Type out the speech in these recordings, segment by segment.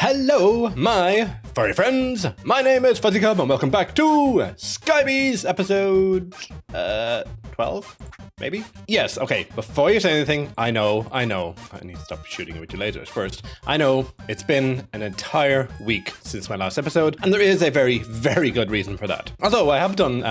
Hello, my furry friends. My name is FuzzyCub, and welcome back to Skybees episode 12, maybe? Yes, okay, before you say anything, I know, I need to stop shooting with your lasers first. I know it's been an entire week since my last episode, and there is a very, very good reason for that. Although I have done,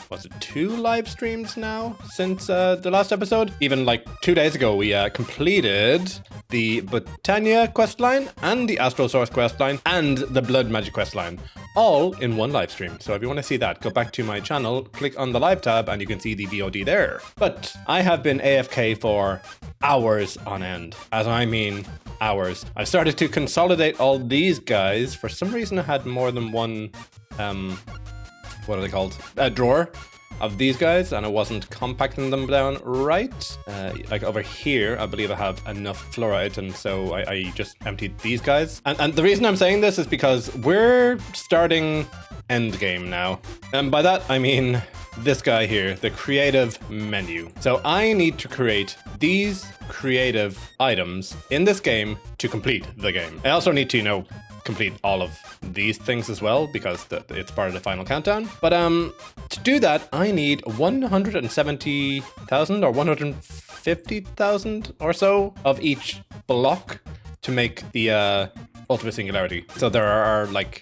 was it 2 live streams now since the last episode? Even like 2 days ago, we completed the Botania questline and the Astral Sorcery questline and the Blood Magic questline, all in one live stream. So if you want to see that, go back to my channel, click on the live tab, and you can see the VOD there. But I have been AFK for hours on end, as I mean hours. I've started to consolidate all these guys. For some reason, I had more than one, what are they called? A drawer of these guys, and I wasn't compacting them down right. Like over here, I believe I have enough fluorite, and so I just emptied these guys. And the reason I'm saying this is because we're starting endgame now. And by that, I mean this guy here, the creative menu. So I need to create these creative items in this game to complete the game. I also need to, complete all of these things as well, because it's part of the final countdown. But to do that, I need 170,000 or 150,000 or so of each block to make the ultimate singularity. So there are like,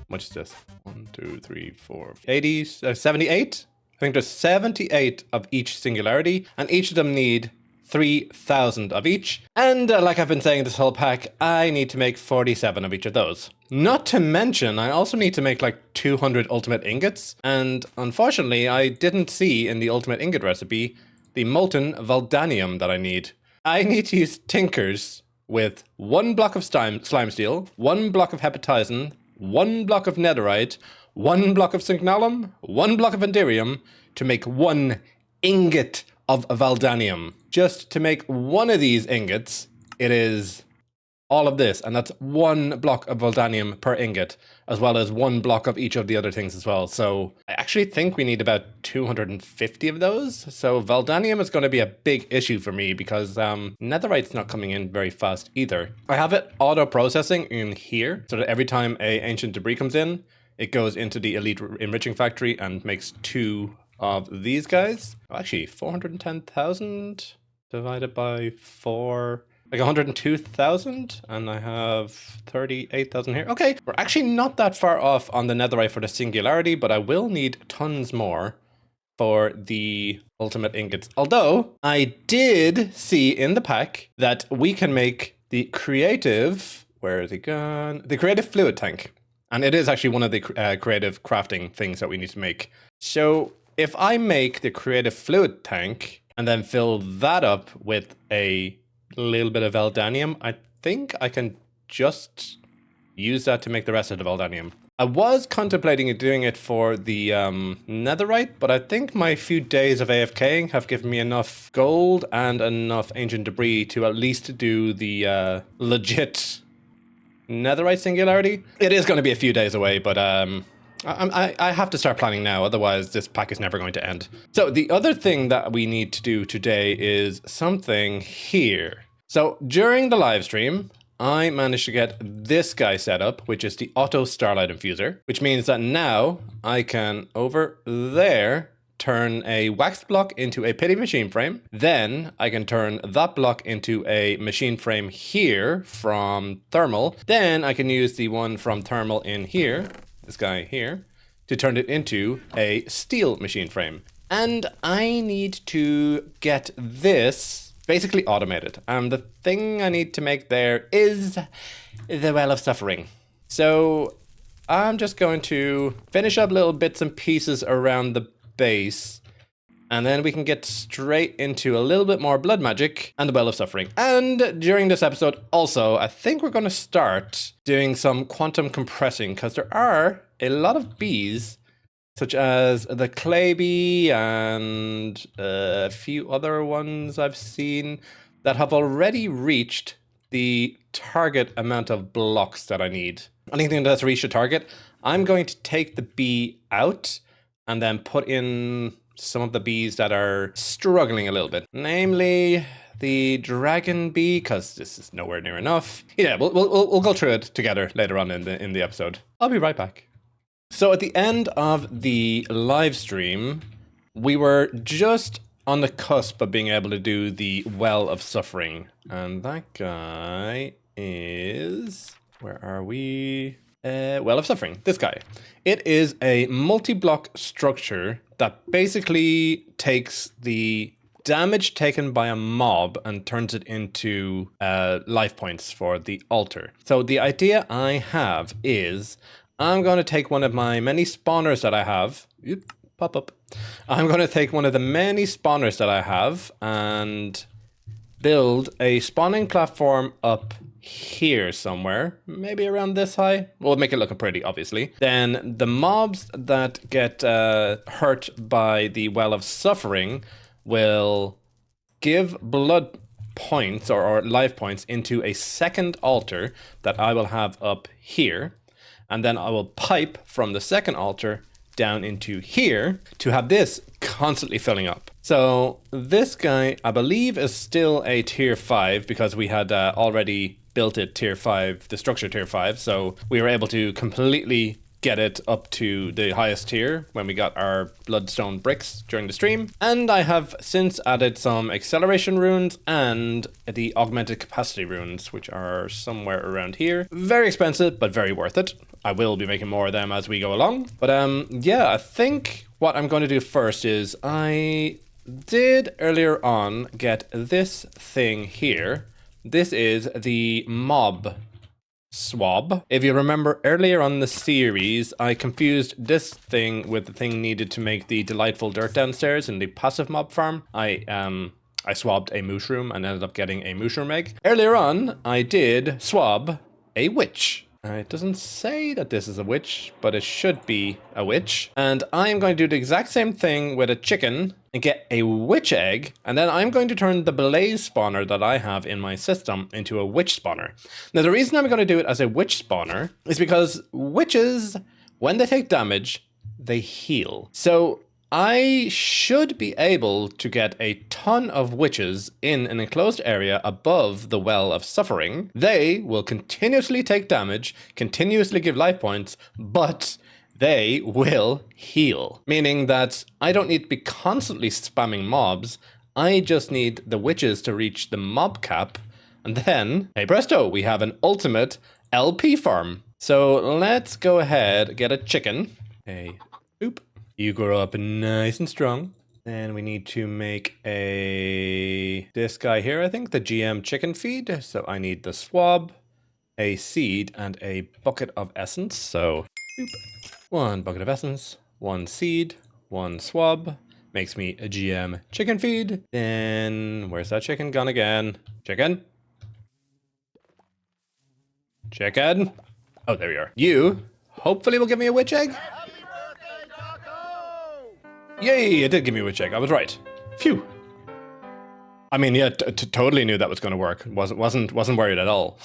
what is this? 1, 2, 3, 4, 80, 78? I think there's 78 of each singularity, and each of them need 3,000 of each. And like I've been saying this whole pack, I need to make 47 of each of those. Not to mention, I also need to make like 200 ultimate ingots. And unfortunately, I didn't see in the ultimate ingot recipe the molten Valdanium that I need. I need to use tinkers with 1 block of slime steel, 1 block of hepatizen, 1 block of netherite, 1 block of signalum, 1 block of enderium to make 1 ingot of Valdanium. Just to make one of these ingots, it is all of this, and that's 1 block of Valdanium per ingot, as well as 1 block of each of the other things as well. So I actually think we need about 250 of those. So Valdanium is going to be a big issue for me because netherite's not coming in very fast either. I have it auto-processing in here, so that every time a ancient debris comes in, it goes into the elite enriching factory and makes 2 of these guys. Oh, actually, 410,000 divided by 4, like 102,000, and I have 38,000 here. Okay, we're actually not that far off on the netherite for the singularity, but I will need tons more for the ultimate ingots. Although I did see in the pack that we can make the creative, where is it gone? The creative fluid tank. And it is actually one of the creative crafting things that we need to make. So if I make the creative fluid tank and then fill that up with a little bit of Valdanium, I think I can just use that to make the rest of the Valdanium. I was contemplating doing it for the netherite, but I think my few days of AFKing have given me enough gold and enough ancient debris to at least do the legit netherite singularity. It is going to be a few days away, but I have to start planning now, otherwise this pack is never going to end. So the other thing that we need to do today is something here. So during the live stream, I managed to get this guy set up, which is the Auto Starlight Infuser, which means that now I can, over there, turn a wax block into a pity machine frame. Then I can turn that block into a machine frame here from thermal. Then I can use the one from thermal in here, this guy here, to turn it into a steel machine frame. And I need to get this basically automated. The thing I need to make there is the Well of Suffering. So I'm just going to finish up little bits and pieces around the base, and then we can get straight into a little bit more blood magic and the Well of Suffering. And during this episode also, I think we're going to start doing some quantum compressing, because there are a lot of bees, such as the clay bee and a few other ones I've seen, that have already reached the target amount of blocks that I need. Anything that's reached a target, I'm going to take the bee out and then put in some of the bees that are struggling a little bit. Namely, the dragon be? Because this is nowhere near enough. Yeah, we'll go through it together later on in the episode. I'll be right back. So at the end of the live stream, we were just on the cusp of being able to do the Well of Suffering. And that guy is... Where are we? Well of Suffering, this guy. It is a multi-block structure that basically takes the damage taken by a mob and turns it into life points for the altar. So the idea I have is I'm going to take one of my many spawners that I have. Oop, pop up. I'm going to take one of the many spawners that I have and build a spawning platform up here somewhere, maybe around this high. We'll make it look pretty, obviously. Then the mobs that get hurt by the Well of Suffering will give blood points or life points into a second altar that I will have up here. And then I will pipe from the second altar down into here to have this constantly filling up. So this guy, I believe, is still a tier 5 because we had already built it tier 5, the structure tier 5. So we were able to completely get it up to the highest tier when we got our bloodstone bricks during the stream. And I have since added some acceleration runes and the augmented capacity runes, which are somewhere around here. Very expensive, but very worth it. I will be making more of them as we go along. But yeah, I think what I'm going to do first is I did earlier on get this thing here. This is the mob swab. If you remember earlier on the series, I confused this thing with the thing needed to make the delightful dirt downstairs in the passive mob farm. I swabbed a mushroom and ended up getting a mushroom egg. Earlier on, I did swab a witch. It doesn't say that this is a witch, but it should be a witch. And I am going to do the exact same thing with a chicken and get a witch egg. And then I'm going to turn the blaze spawner that I have in my system into a witch spawner. Now, the reason I'm going to do it as a witch spawner is because witches, when they take damage, they heal. So I should be able to get a ton of witches in an enclosed area above the Well of Suffering. They will continuously take damage, continuously give life points, but they will heal. Meaning that I don't need to be constantly spamming mobs. I just need the witches to reach the mob cap. And then, hey presto, we have an ultimate LP farm. So let's go ahead, get a chicken. Oop. You grow up nice and strong. And we need to make this guy here, I think, the GM chicken feed. So I need the swab, a seed, and a bucket of essence. So, boop. 1 bucket of essence, 1 seed, 1 swab. Makes me a GM chicken feed. Then, where's that chicken gone again? Chicken? Chicken? Oh, there we are. You, hopefully, will give me a witch egg. Yay, it did give me a witch egg. I was right. Phew. I mean, yeah, totally knew that was going to work. Wasn't worried at all.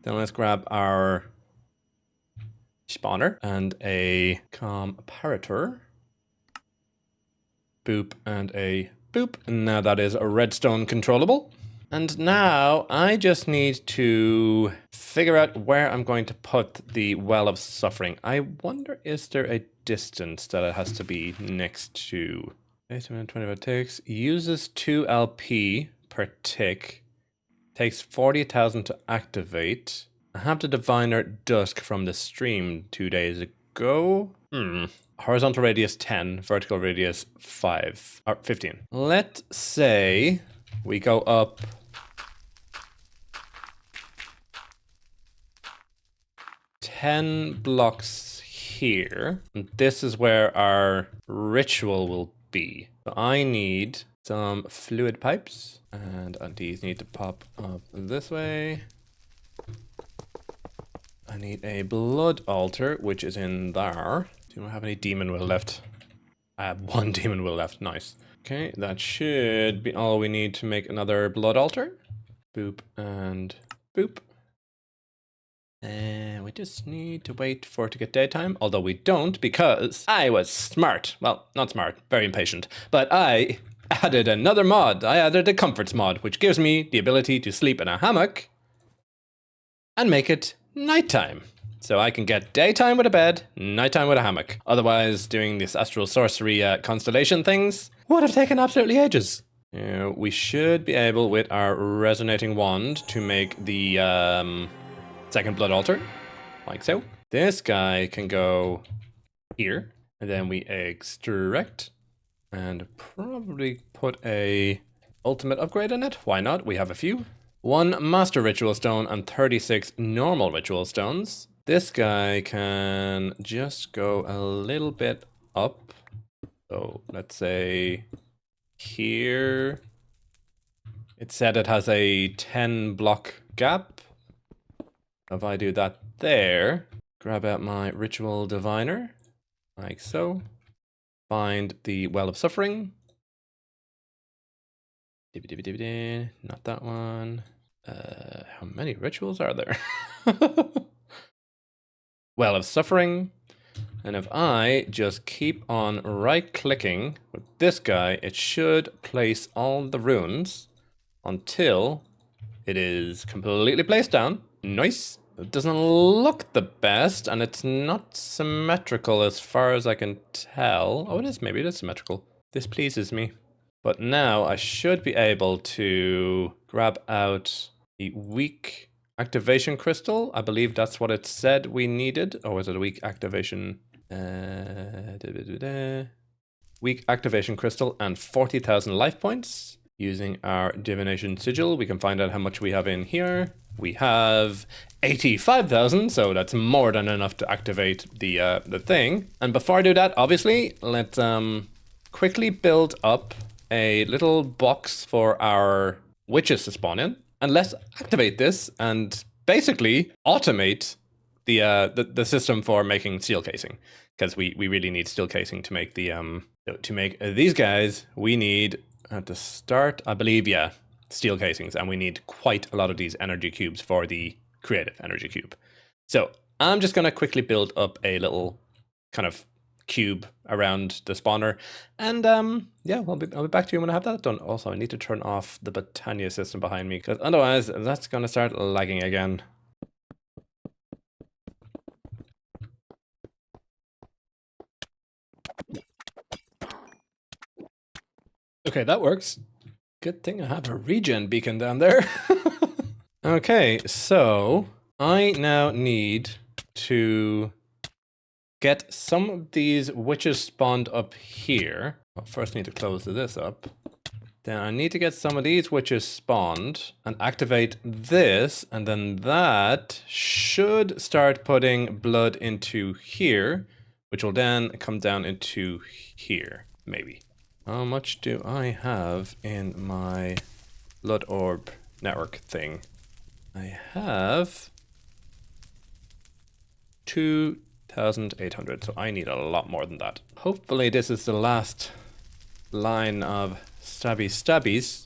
Then let's grab our spawner and a comparator. Boop and a boop. And now that is a redstone controllable. And now I just need to figure out where I'm going to put the Well of Suffering. I wonder, is there a distance that it has to be next to? 25 ticks. Uses 2 LP per tick. Takes 40,000 to activate. I have the Diviner Dusk from the stream 2 days ago. Horizontal radius 10, vertical radius 5 or 15. Let's say we go up 10 blocks here. And this is where our ritual will be. So I need some fluid pipes, and these need to pop up this way. I need a blood altar, which is in there. Do I have any demon will left? I have 1 demon will left. Nice. Okay, that should be all we need to make another blood altar. Boop and boop. And we just need to wait for it to get daytime, although we don't because I was smart. Well, not smart, very impatient. But I added another mod. I added a comforts mod, which gives me the ability to sleep in a hammock and make it nighttime. So I can get daytime with a bed, nighttime with a hammock. Otherwise, doing this Astral Sorcery constellation things would have taken absolutely ages. We should be able, with our resonating wand, to make the second blood altar, like so. This guy can go here, and then we extract, and probably put a ultimate upgrade in it. Why not? We have a few. 1 master ritual stone and 36 normal ritual stones. This guy can just go a little bit up. So let's say here. It said it has a 10 block gap. If I do that there, grab out my ritual diviner, like so. Find the Well of Suffering. Not that one. How many rituals are there? Well of Suffering. And if I just keep on right-clicking with this guy, it should place all the runes until it is completely placed down. Nice. It doesn't look the best, and it's not symmetrical as far as I can tell. Oh, it is. Maybe it is symmetrical. This pleases me. But now I should be able to grab out the weak activation crystal. I believe that's what it said we needed. Or was it a weak activation? Weak activation crystal and 40,000 life points. Using our divination sigil, we can find out how much we have in here. We have 85,000, so that's more than enough to activate the thing. And before I do that, obviously, let's quickly build up a little box for our witches to spawn in. And let's activate this and basically automate the system for making steel casing. Because we really need steel casing to make the to make these guys. We need at the start, I believe, yeah, steel casings, and we need quite a lot of these energy cubes for the creative energy cube. So I'm just gonna quickly build up a little kind of cube around the spawner, and yeah, I'll be back to you when I have that done. Also, I need to turn off the Botania system behind me, because otherwise that's gonna start lagging again. Okay, that works. Good thing I have a regen beacon down there. Okay, so I now need to get some of these witches spawned up here. Well, first I need to close this up. Then I need to get some of these witches spawned and activate this, and then that should start putting blood into here, which will then come down into here, maybe. How much do I have in my blood orb network thing? I have 2,800, so I need a lot more than that. Hopefully this is the last line of stabbies,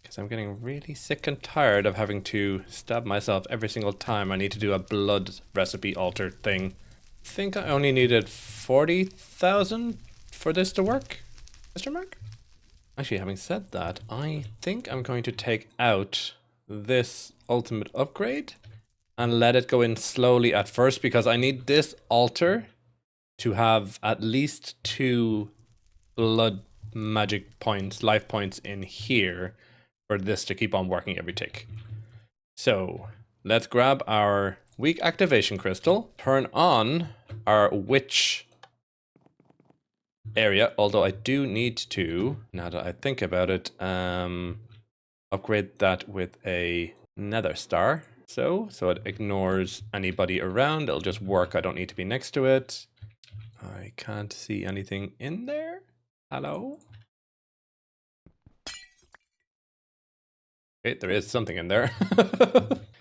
because I'm getting really sick and tired of having to stab myself every single time I need to do a blood recipe altar thing. I think I only needed 40,000 for this to work? Mr. Mark? Actually, having said that, I think I'm going to take out this ultimate upgrade and let it go in slowly at first, because I need this altar to have at least 2 blood magic points, life points in here for this to keep on working every tick. So let's grab our weak activation crystal, turn on our witch area, although I do need to, now that I think about it, upgrade that with a nether star. So it ignores anybody around, it'll just work, I don't need to be next to it. I can't see anything in there. Hello? Okay, there is something in there.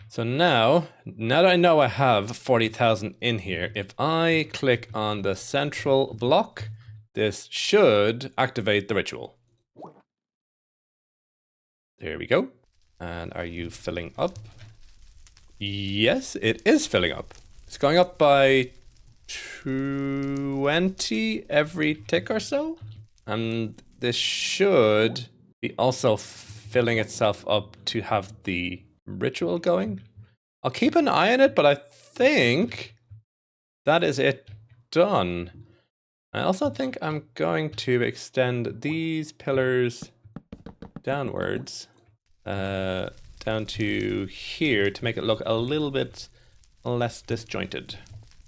So now that I know I have 40,000 in here, if I click on the central block, this should activate the ritual. There we go. And are you filling up? Yes, it is filling up. It's going up by 20 every tick or so. And this should be also filling itself up to have the ritual going. I'll keep an eye on it, but I think that is it done. I also think I'm going to extend these pillars downwards, down to here to make it look a little bit less disjointed.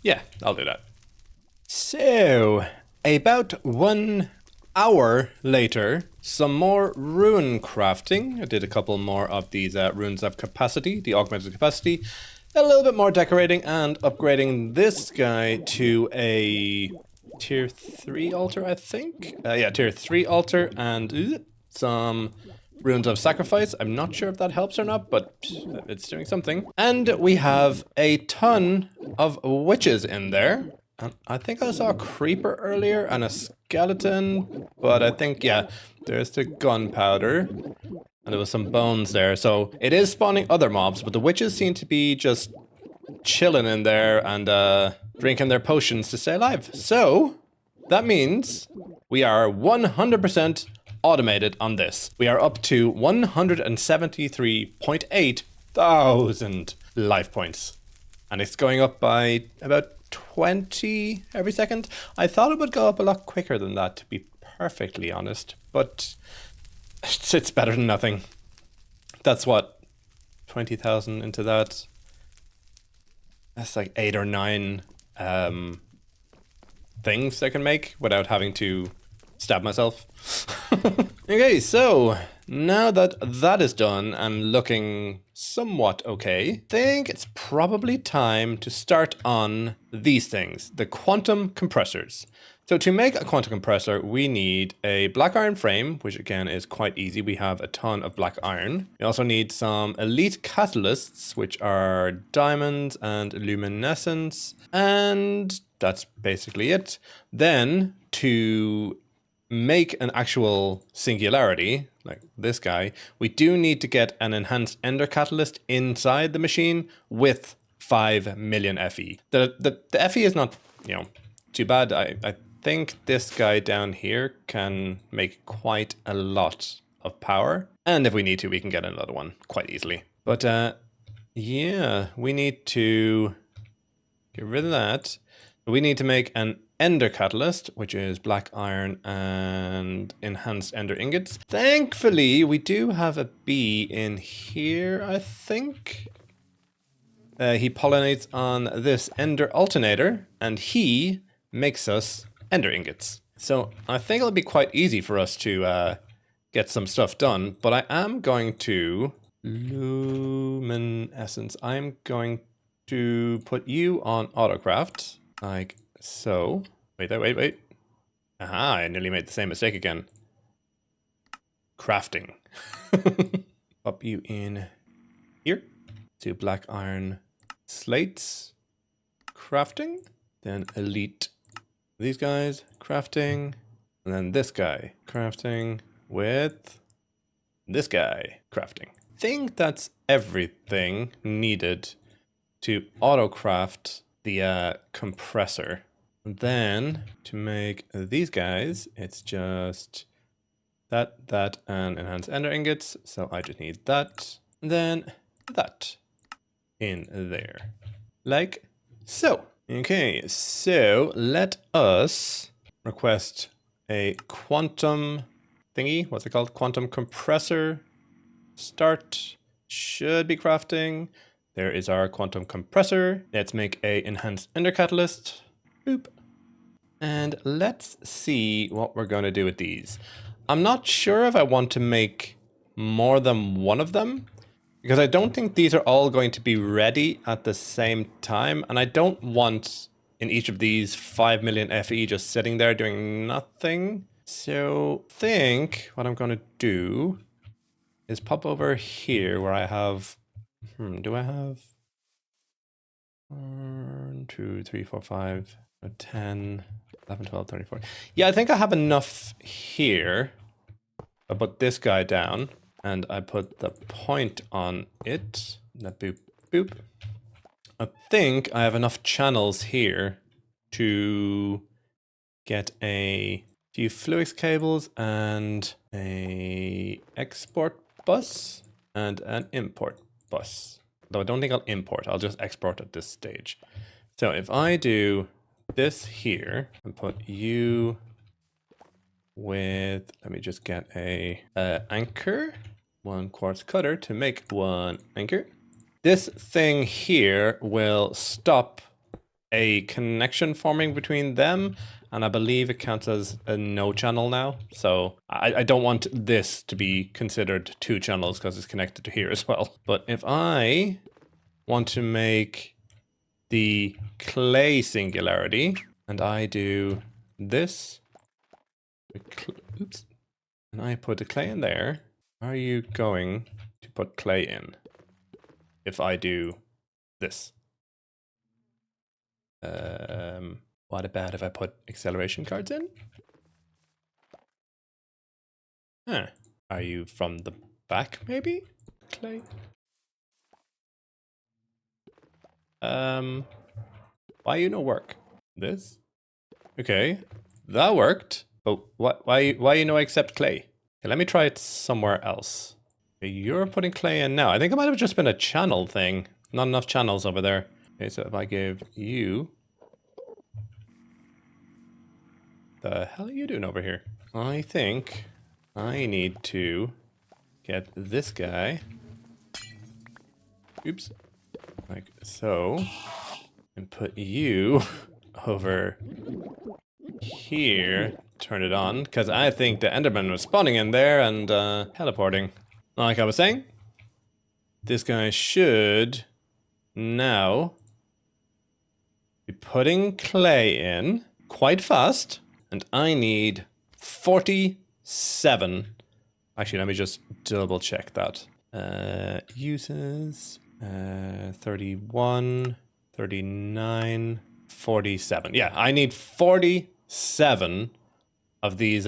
Yeah, I'll do that. So, about 1 hour later, some more rune crafting. I did a couple more of these runes of capacity, the augmented capacity. A little bit more decorating and upgrading this guy to a tier 3 altar, I think. Yeah, tier 3 altar and some runes of sacrifice. I'm not sure if that helps or not, but it's doing something. And we have a ton of witches in there. I think I saw a creeper earlier and a skeleton, but I think, yeah, there's the gunpowder. And there was some bones there, so it is spawning other mobs, but the witches seem to be just chilling in there and drinking their potions to stay alive. So, that means we are 100% automated on this. We are up to 173.8 thousand life points. And it's going up by about 20 every second. I thought it would go up a lot quicker than that, to be perfectly honest, but it's better than nothing. That's what, 20,000 into that. That's like 8 or 9 things I can make without having to stab myself. Okay, so now that that is done and looking somewhat okay, I think it's probably time to start on these things, the quantum compressors. So to make a quantum compressor, we need a black iron frame, which again is quite easy. We have a ton of black iron. We also need some elite catalysts, which are diamonds and luminescence. And that's basically it. Then to make an actual singularity, like this guy, we do need to get an enhanced ender catalyst inside the machine with 5 million FE. The FE is not, too bad. I think this guy down here can make quite a lot of power. And if we need to, we can get another one quite easily. But yeah, we need to get rid of that. We need to make an ender catalyst, which is black iron and enhanced ender ingots. Thankfully, we do have a bee in here, I think. He pollinates on this ender alternator, and he makes us ender ingots. So I think it'll be quite easy for us to get some stuff done, but I am going to luminescence. I'm going to put you on autocraft, like so. Wait. Aha, I nearly made the same mistake again. Crafting. Pop you in here. To black iron slates. Crafting. Then elite. These guys. Crafting. And then this guy. Crafting with this guy. Crafting. I think that's everything needed to auto-craft the compressor. And then to make these guys, it's just that, and enhanced ender ingots. So I just need that, and then that in there, like so. Okay, so let us request a quantum thingy. What's it called? Quantum compressor. Start. Should be crafting. There is our quantum compressor. Let's make a enhanced ender catalyst. Boop. And let's see what we're going to do with these. I'm not sure if I want to make more than one of them, because I don't think these are all going to be ready at the same time. And I don't want in each of these 5 million FE just sitting there doing nothing. So I think what I'm going to do is pop over here where I have, do I have 1, 2, 3, 4, 5, 10, 11, 12, 13, 14. Yeah, I think I have enough here. I put this guy down and I put the point on it. Boop, boop. I think I have enough channels here to get a few Fluix cables and a export bus and an import bus. Though I don't think I'll import, I'll just export at this stage. So if I do this here and put you with, let me just get a anchor, 1 quartz cutter to make 1 anchor. This thing here will stop a connection forming between them, and I believe it counts as a no channel now. So I don't want this to be considered 2 channels because it's connected to here as well. But if I want to make the clay singularity, and I do this, oops, and I put the clay in there, are you going to put clay in if I do this? What about if I put acceleration cards in? Huh. Are you from the back, maybe? Clay? Why you no work? This? Okay, that worked. But why you no accept clay? Okay, let me try it somewhere else. Okay, you're putting clay in now. I think it might have just been a channel thing. Not enough channels over there. Okay, so if I give you... The hell are you doing over here? I think I need to get this guy. Oops. Like so. And put you over here. Turn it on. Because I think the Enderman was spawning in there and teleporting. Like I was saying, this guy should now be putting clay in quite fast. And I need 47. Actually, let me just double check that. Uses 31, 39, 47. Yeah, I need 47 of these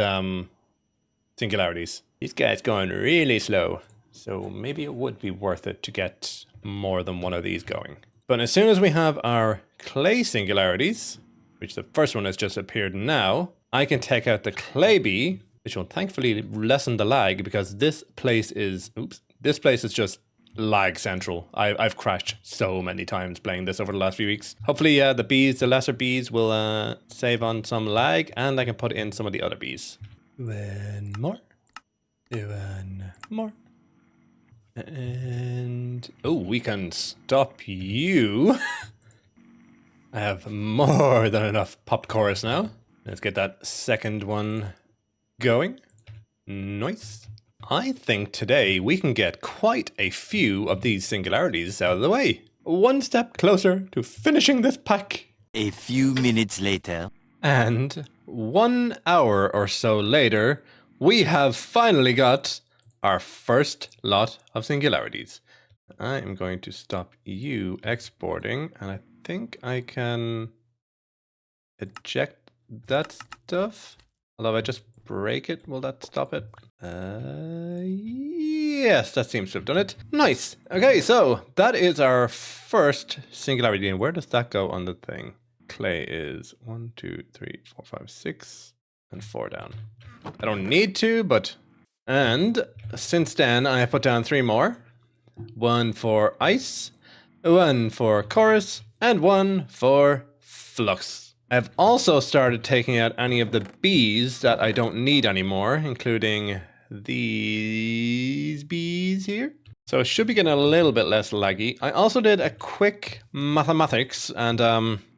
singularities. These guys going really slow. So maybe it would be worth it to get more than one of these going. But as soon as we have our clay singularities, which the first one has just appeared now, I can take out the clay bee, which will thankfully lessen the lag because this place is, this place is just lag central. I've crashed so many times playing this over the last few weeks. Hopefully the bees, the lesser bees will save on some lag and I can put in some of the other bees. One more. One more. And, oh, we can stop you. I have more than enough pop chorus now. Let's get that second one going. Nice. I think today we can get quite a few of these singularities out of the way. One step closer to finishing this pack. A few minutes later. And 1 hour or so later, we have finally got our first lot of singularities. I am going to stop you exporting, and I think I can eject that stuff. Although if I just break it, will that stop it? Yes, that seems to have done it. Nice. Okay, so that is our first singularity. And where does that go on the thing? Clay is 1, 2, 3, 4, 5, 6, and 4 down. I don't need to, but... And since then, I have put down 3 more. 1 for ice, 1 for chorus, and 1 for flux. I've also started taking out any of the bees that I don't need anymore, including these bees here. So it should be getting a little bit less laggy. I also did a quick mathematics, and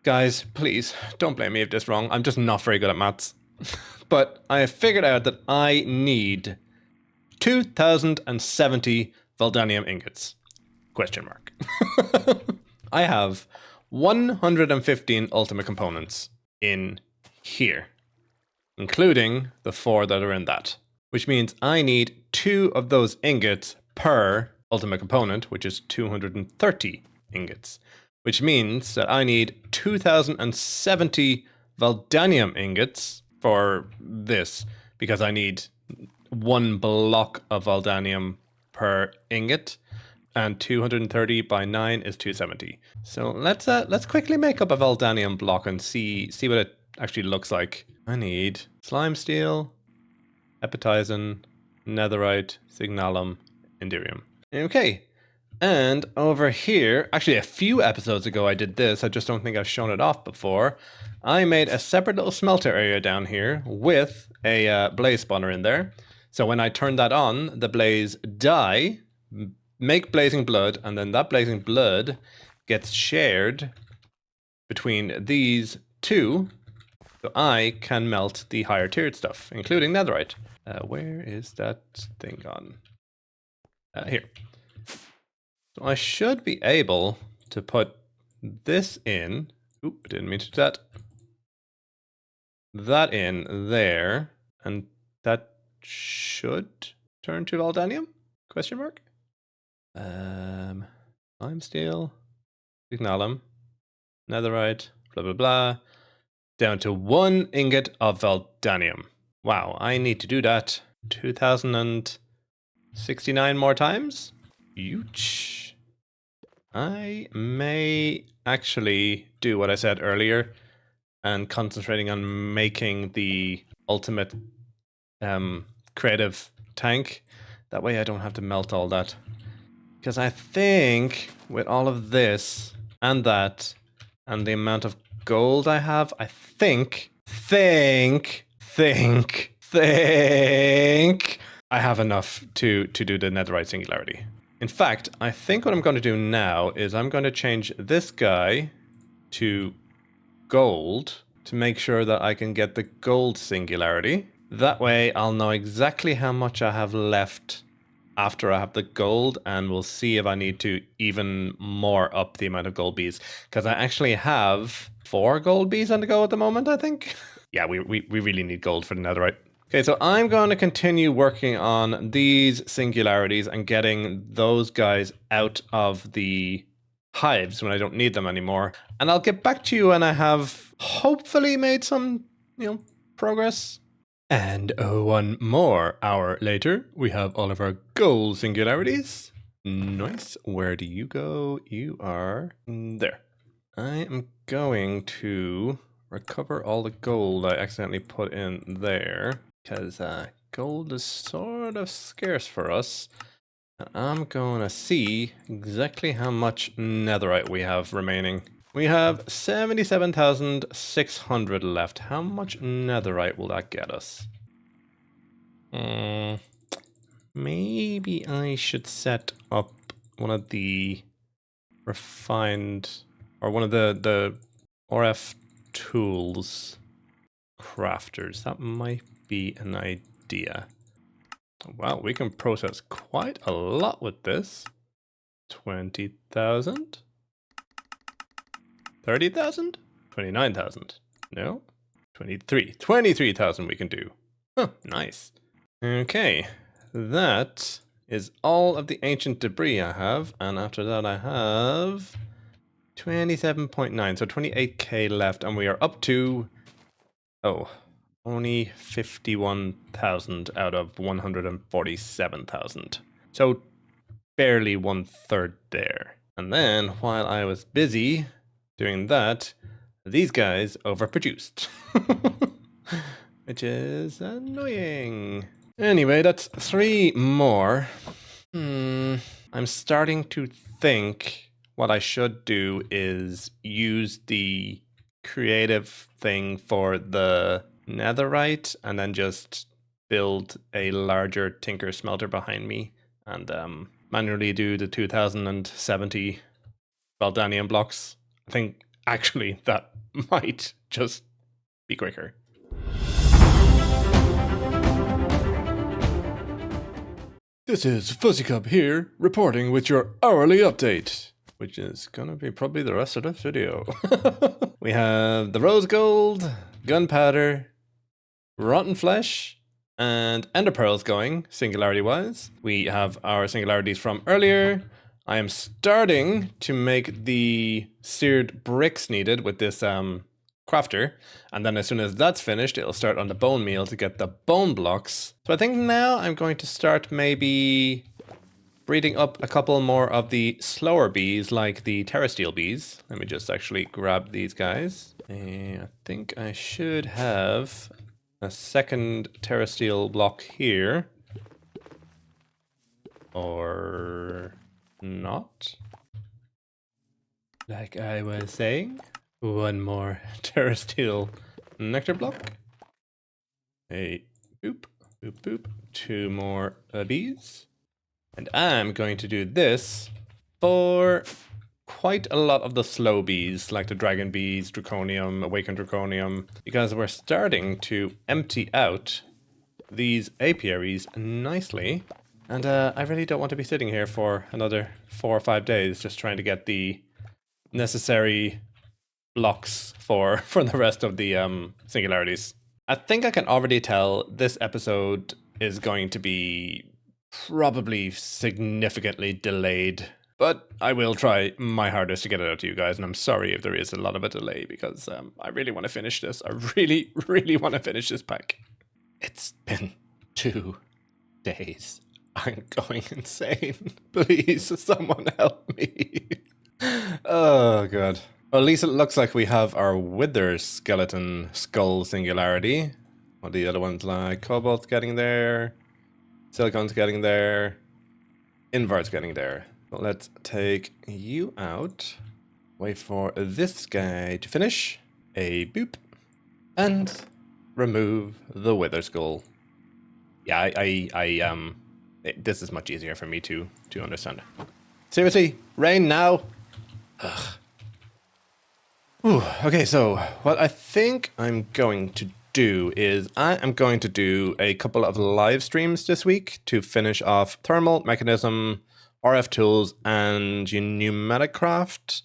guys, please don't blame me if this is wrong. I'm just not very good at maths. But I have figured out that I need 2,070 Valdanium ingots. Question mark. I have 115 ultimate components in here, including the 4 that are in that, which means I need 2 of those ingots per ultimate component, which is 230 ingots, which means that I need 2,070 Valdanium ingots for this, because I need 1 block of Valdanium per ingot. And 230 by 9 is 270. So let's quickly make up a Valdanium block and see what it actually looks like. I need slime steel, epitizin, netherite, signalum, indirium. Okay. And over here, actually a few episodes ago I did this, I just don't think I've shown it off before. I made a separate little smelter area down here with a blaze spawner in there. So when I turn that on, the blaze die, make blazing blood, and then that blazing blood gets shared between these two, so I can melt the higher tiered stuff, including netherite. Where is that thing gone? Here. So I should be able to put this in. Oop, I didn't mean to do that. That in there, and that should turn to Valdanium? Question mark? Lime steel, signalum, netherite, blah blah blah. Down to 1 ingot of Valdanium. Wow, I need to do that 2069 more times? Huge. I may actually do what I said earlier and concentrating on making the ultimate creative tank. That way I don't have to melt all that. Because I think with all of this and that and the amount of gold I have, I think I have enough to do the netherite singularity. In fact, I think what I'm going to do now is I'm going to change this guy to gold to make sure that I can get the gold singularity. That way I'll know exactly how much I have left after I have the gold, and we'll see if I need to even more up the amount of gold bees, because I actually have 4 gold bees on the go at the moment, I think. Yeah, we really need gold for the netherite. Okay, so I'm going to continue working on these singularities and getting those guys out of the hives when I don't need them anymore. And I'll get back to you when I have hopefully made some, progress. And 1 more hour later, we have all of our gold singularities. Nice. Where do you go? You are there. I am going to recover all the gold I accidentally put in there, because gold is sort of scarce for us. I'm going to see exactly how much netherite we have remaining. We have 77,600 left. How much netherite will that get us? Maybe I should set up one of the refined, or one of the RF tools crafters. That might be an idea. Wow, we can process quite a lot with this. 20,000? 30,000? 29,000? No? 23,000 we can do. Huh, nice. Okay, that is all of the ancient debris I have, and after that I have 27.9, so 28k left, and we are up to, only 51,000 out of 147,000. So barely 1/3 there. And then while I was busy doing that, these guys overproduced. Which is annoying. Anyway, that's 3 more. I'm starting to think what I should do is use the creative thing for the netherite and then just build a larger tinker smelter behind me and manually do the 2070 Valdanium blocks. I think actually that might just be quicker. This is Fuzzy Cub here, reporting with your hourly update, which is gonna be probably the rest of the video. We have the rose gold, gunpowder, rotten flesh, and ender pearls going, singularity-wise. We have our singularities from earlier. I am starting to make the seared bricks needed with this crafter, and then as soon as that's finished, it'll start on the bone meal to get the bone blocks. So I think now I'm going to start maybe breeding up a couple more of the slower bees, like the terrasteel bees. Let me just actually grab these guys. I think I should have a second terrasteel block here. Or not. Like I was saying, one more terrasteel nectar block. A boop, boop, boop. Two more bees. And I'm going to do this for quite a lot of the slow bees, like the dragon bees, draconium, awakened draconium, because we're starting to empty out these apiaries nicely. And I really don't want to be sitting here for another 4 or 5 days just trying to get the necessary blocks for the rest of the singularities. I think I can already tell this episode is going to be probably significantly delayed, but I will try my hardest to get it out to you guys, and I'm sorry if there is a lot of a delay because I really want to finish this. I really, really want to finish this pack. It's been 2 days. I'm going insane. Please, someone help me. Oh, God. Well, at least it looks like we have our Wither Skeleton Skull Singularity. What the other ones like? Cobalt's getting there. Silicon's getting there. Invart's getting there. But let's take you out. Wait for this guy to finish. A boop. And remove the Wither Skull. Yeah, this is much easier for me to understand. Seriously, rain now. Ugh. Ooh, okay, so what I think I'm going to do is I am going to do a couple of live streams this week to finish off Thermal, Mechanism, RF Tools, and Pneumatic Craft.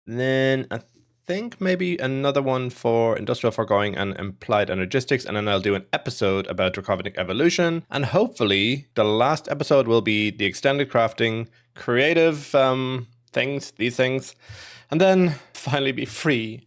Then I think maybe another one for Industrial Foregoing and Implied Energistics, and then I'll do an episode about Draconic Evolution, and hopefully the last episode will be the extended crafting, creative things, these things, and then finally be free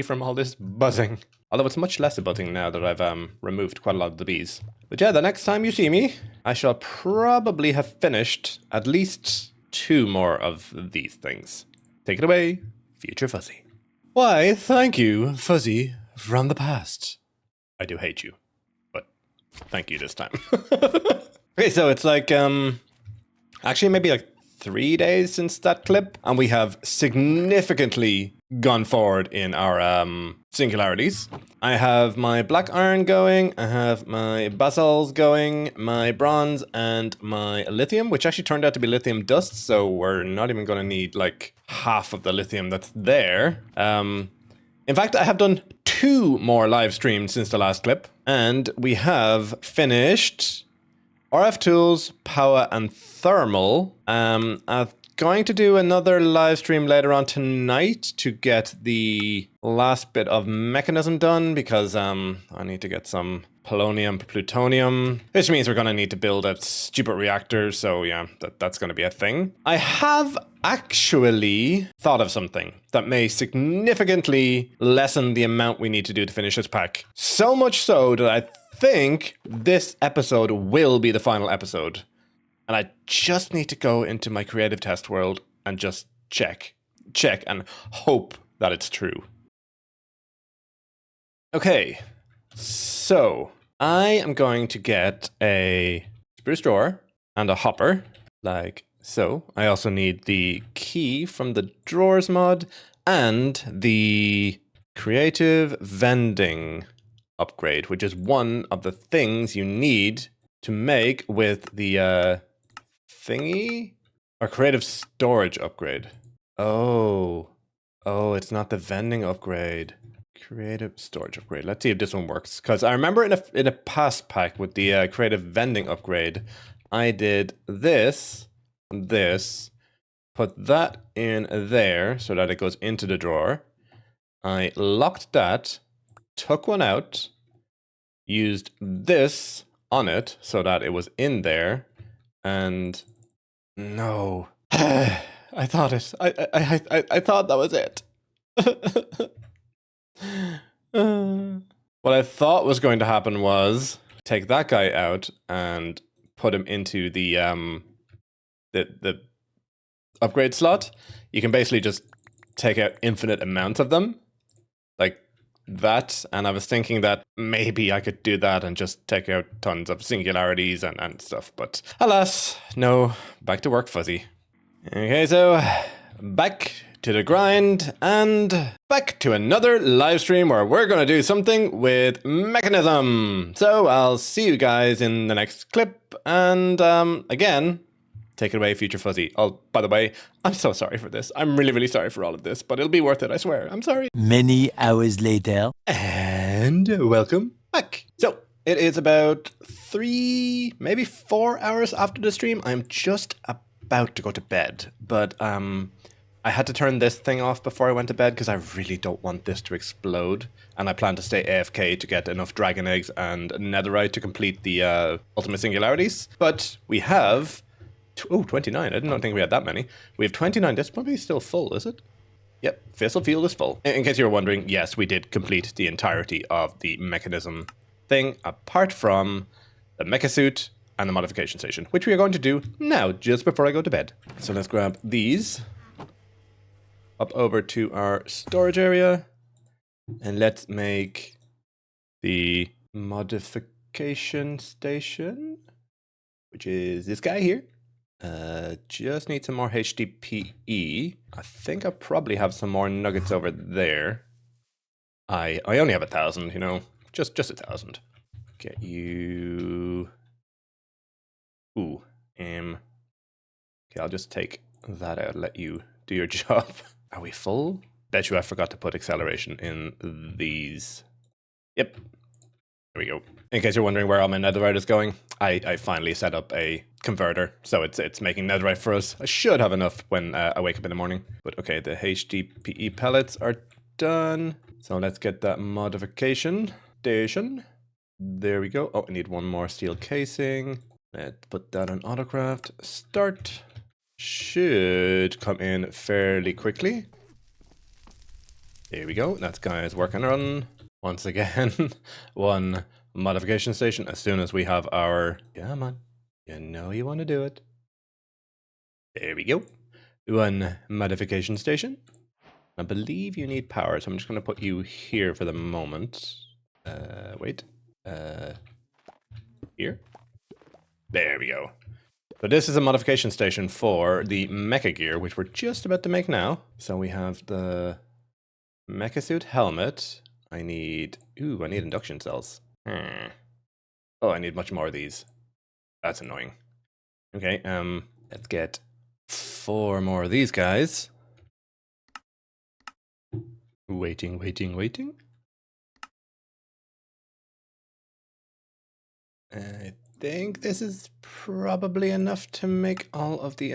from all this buzzing. Although it's much less buzzing now that I've removed quite a lot of the bees. But yeah, the next time you see me, I shall probably have finished at least 2 more of these things. Take it away, Future Fuzzy. Why, thank you, Fuzzy from the past. I do hate you, but thank you this time. Okay, so it's like, actually maybe like 3 days since that clip, and we have significantly gone forward in our singularities. I have my black iron going, I have my basalts going, my bronze, and my lithium, which actually turned out to be lithium dust, so we're not even going to need like half of the lithium that's there. In fact, I have done 2 more live streams since the last clip, and we have finished RF Tools, Power, and Thermal. I'm going to do another live stream later on tonight to get the last bit of mechanism done because I need to get some polonium, plutonium, which means we're going to need to build a stupid reactor. So yeah, that's going to be a thing. I have actually thought of something that may significantly lessen the amount we need to do to finish this pack. So much so that I think this episode will be the final episode. And I just need to go into my creative test world and just check and hope that it's true. Okay, so I am going to get a spruce drawer and a hopper, like so. I also need the key from the drawers mod and the creative vending upgrade, which is one of the things you need to make with the thingy or creative storage upgrade. Oh, it's not the vending upgrade. Creative storage upgrade. Let's see if this one works. Because I remember in a past pack with the creative vending upgrade, I did this, put that in there so that it goes into the drawer. I locked that, took one out, used this on it so that it was in there, and no. I thought it. I thought that was it. What I thought was going to happen was take that guy out and put him into the upgrade slot. You can basically just take out infinite amounts of them, like that, and I was thinking that maybe I could do that and just take out tons of singularities and stuff, but alas, no, back to work, Fuzzy. Okay, so back to the grind and back to another live stream where we're gonna do something with Mechanism. So I'll see you guys in the next clip, and again, take it away, Future Fuzzy. Oh, by the way, I'm so sorry for this. I'm really, really sorry for all of this, but it'll be worth it, I swear. I'm sorry. Many hours later. And welcome back. So it is about 3, maybe 4 hours after the stream. I'm just about to go to bed, but I had to turn this thing off before I went to bed because I really don't want this to explode, and I plan to stay AFK to get enough dragon eggs and netherite to complete the ultimate singularities. But we have 29. I didn't think we had that many. We have 29. That's probably still full, is it? Yep, Fissile Field is full. In case you were wondering, yes, we did complete the entirety of the mechanism thing, apart from the mecha suit and the modification station, which we are going to do now, just before I go to bed. So let's grab these up over to our storage area, and let's make the modification station, which is this guy here. Just need some more HDPE. I think I probably have some more nuggets over there. I only have 1,000, you know, just 1,000. Get you. Ooh, okay, I'll just take that out. Let you do your job. Are we full? Bet you I forgot to put acceleration in these. Yep. There we go. In case you're wondering where all my netherite is going, I finally set up a converter, so it's making netherite for us. I should have enough when I wake up in the morning. But okay, the HDPE pellets are done. So let's get that modification station. There we go. Oh, I need one more steel casing. Let's put that on autocraft. Start. Should come in fairly quickly. There we go. That's guys working on. Once again, one modification station as soon as we have our... Come on. You know you want to do it. There we go. One modification station. I believe you need power, so I'm just going to put you here for the moment. Wait. Here. There we go. So this is a modification station for the mecha gear, which we're just about to make now. So we have the mecha suit helmet. I need induction cells. Oh, I need much more of these. That's annoying. Okay, let's get 4 more of these guys. Waiting. I think this is probably enough to make all of the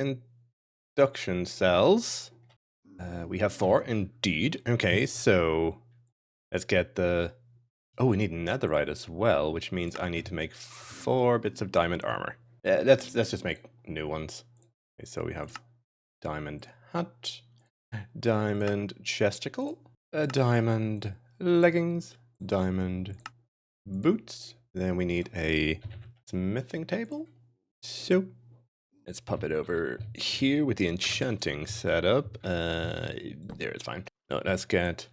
induction cells. We have 4, indeed. Okay, so let's get the... Oh, we need netherite as well, which means I need to make 4 bits of diamond armor. Let's just make new ones. Okay, so we have diamond hat, diamond chesticle, a diamond leggings, diamond boots. Then we need a smithing table. So let's pop it over here with the enchanting setup. There, it's fine. No, let's get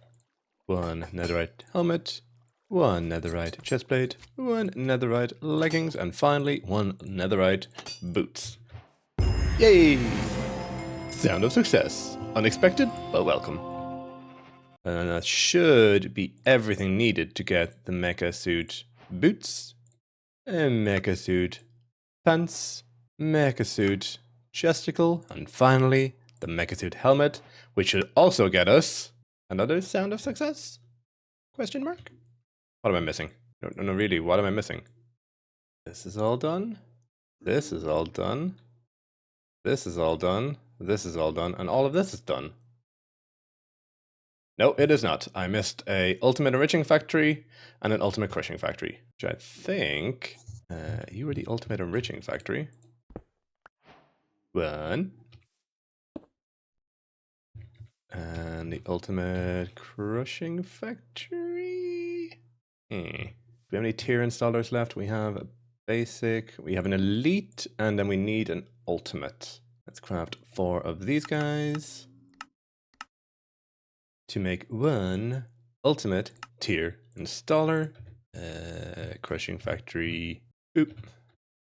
1 netherite helmet, 1 netherite chestplate, 1 netherite leggings, and finally 1 netherite boots. Yay! Sound of success. Unexpected, but welcome. And that should be everything needed to get the mecha suit boots, mecha suit pants, mecha suit chesticle, and finally the mecha suit helmet, which should also get us another sound of success? Question mark? What am I missing? No, really, what am I missing? This is all done. This is all done. This is all done. This is all done. And all of this is done. No, it is not. I missed a ultimate enriching factory and an ultimate crushing factory, which I think you were the ultimate enriching factory. 1. And the ultimate crushing factory. Do we have any tier installers left? We have a basic, we have an elite, and then we need an ultimate. Let's craft 4 of these guys to make 1 ultimate tier installer, crushing factory, oop,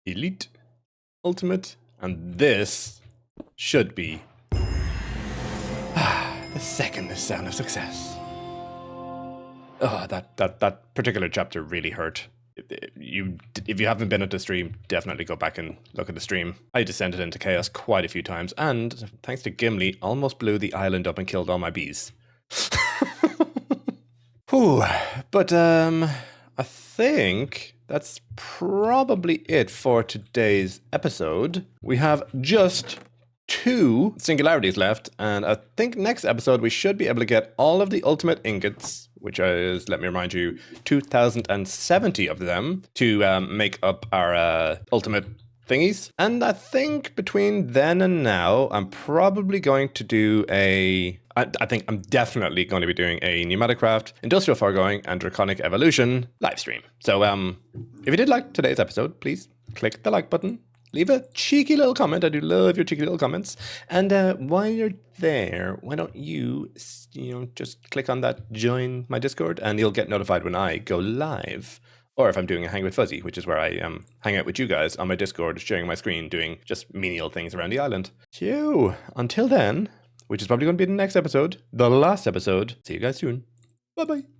elite, ultimate, and this should be the second sound of success. Oh, that particular chapter really hurt. If you haven't been at the stream, definitely go back and look at the stream. I descended into chaos quite a few times, and thanks to Gimli, almost blew the island up and killed all my bees. Whew. But I think that's probably it for today's episode. We have just 2 singularities left, and I think next episode we should be able to get all of the ultimate ingots, which is, let me remind you, 2,070 of them to make up our ultimate thingies. And I think between then and now, I'm probably going to do I think I'm definitely going to be doing a Pneumatic Craft, Industrial Foregoing, and Draconic Evolution live stream. So if you did like today's episode, please click the like button. Leave a cheeky little comment. I do love your cheeky little comments. And while you're there, why don't you just click on that join my Discord, and you'll get notified when I go live. Or if I'm doing a Hang with Fuzzy, which is where I hang out with you guys on my Discord, sharing my screen, doing just menial things around the island. So until then, which is probably going to be the next episode, the last episode. See you guys soon. Bye-bye.